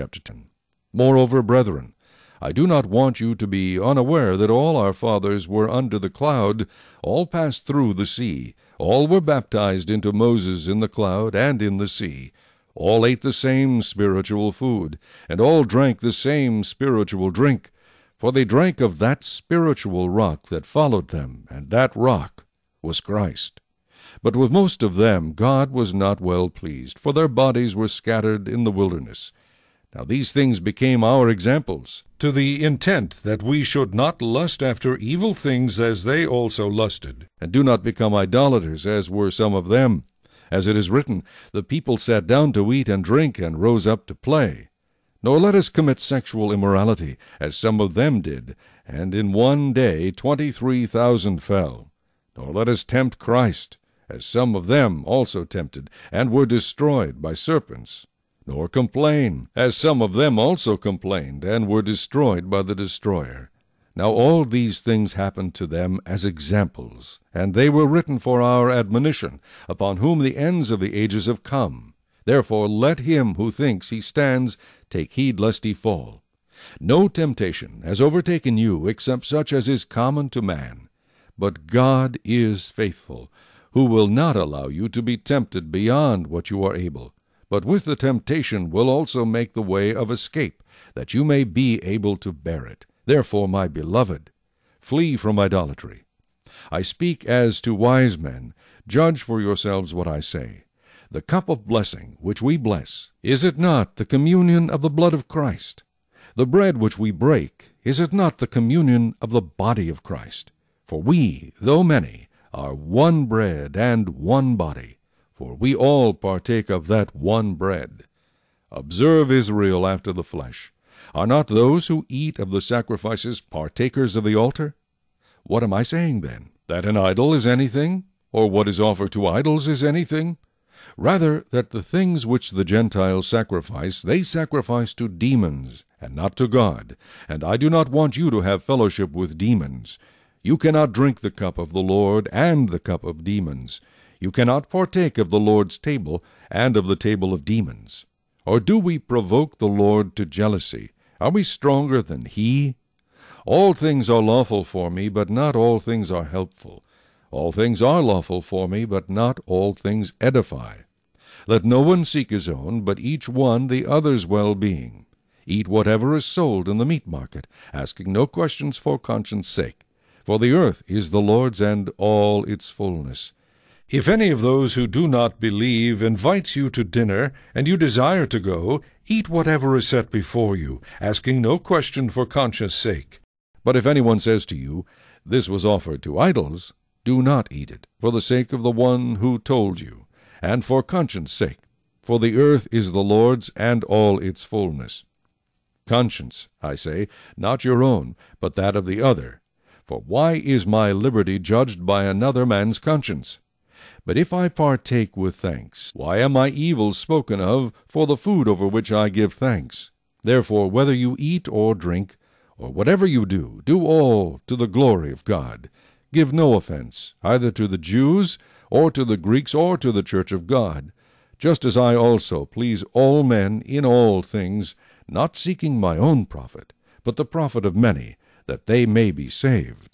chapter 10. Moreover, brethren, I do not want you to be unaware that all our fathers were under the cloud, all passed through the sea, all were baptized into Moses in the cloud and in the sea, all ate the same spiritual food, and all drank the same spiritual drink, for they drank of that spiritual rock that followed them, and that rock was Christ. But with most of them God was not well pleased, for their bodies were scattered in the wilderness. Now these things became our examples, to the intent that we should not lust after evil things as they also lusted, and do not become idolaters, as were some of them. As it is written, the people sat down to eat and drink, and rose up to play. Nor let us commit sexual immorality, as some of them did, and in one day 23,000 fell. Nor let us tempt Christ, as some of them also tempted, and were destroyed by serpents. Nor complain, as some of them also complained, and were destroyed by the destroyer. Now all these things happened to them as examples, and they were written for our admonition, upon whom the ends of the ages have come. Therefore let him who thinks he stands take heed lest he fall. No temptation has overtaken you, except such as is common to man. But God is faithful, who will not allow you to be tempted beyond what you are able, but with the temptation will also make the way of escape, that you may be able to bear it. Therefore, my beloved, flee from idolatry. I speak as to wise men. Judge for yourselves what I say. The cup of blessing which we bless, is it not the communion of the blood of Christ? The bread which we break, is it not the communion of the body of Christ? For we, though many, are one bread and one body, for we all partake of that one bread. Observe Israel after the flesh. Are not those who eat of the sacrifices partakers of the altar? What am I saying, then? That an idol is anything? Or what is offered to idols is anything? Rather, that the things which the Gentiles sacrifice, they sacrifice to demons, and not to God. And I do not want you to have fellowship with demons. You cannot drink the cup of the Lord and the cup of demons. You cannot partake of the Lord's table and of the table of demons. Or do we provoke the Lord to jealousy? Are we stronger than he? All things are lawful for me, but not all things are helpful. All things are lawful for me, but not all things edify. Let no one seek his own, but each one the other's well-being. Eat whatever is sold in the meat market, asking no questions for conscience' sake. For the earth is the Lord's and all its fullness. If any of those who do not believe invites you to dinner, and you desire to go, eat whatever is set before you, asking no question for conscience' sake. But if anyone says to you, "This was offered to idols," do not eat it, for the sake of the one who told you, and for conscience' sake. For the earth is the Lord's and all its fullness. Conscience, I say, not your own, but that of the other. For why is my liberty judged by another man's conscience? But if I partake with thanks, why am I evil spoken of for the food over which I give thanks? Therefore, whether you eat or drink, or whatever you do, do all to the glory of God. Give no offense, either to the Jews, or to the Greeks, or to the church of God, just as I also please all men in all things, not seeking my own profit, but the profit of many, that they may be saved.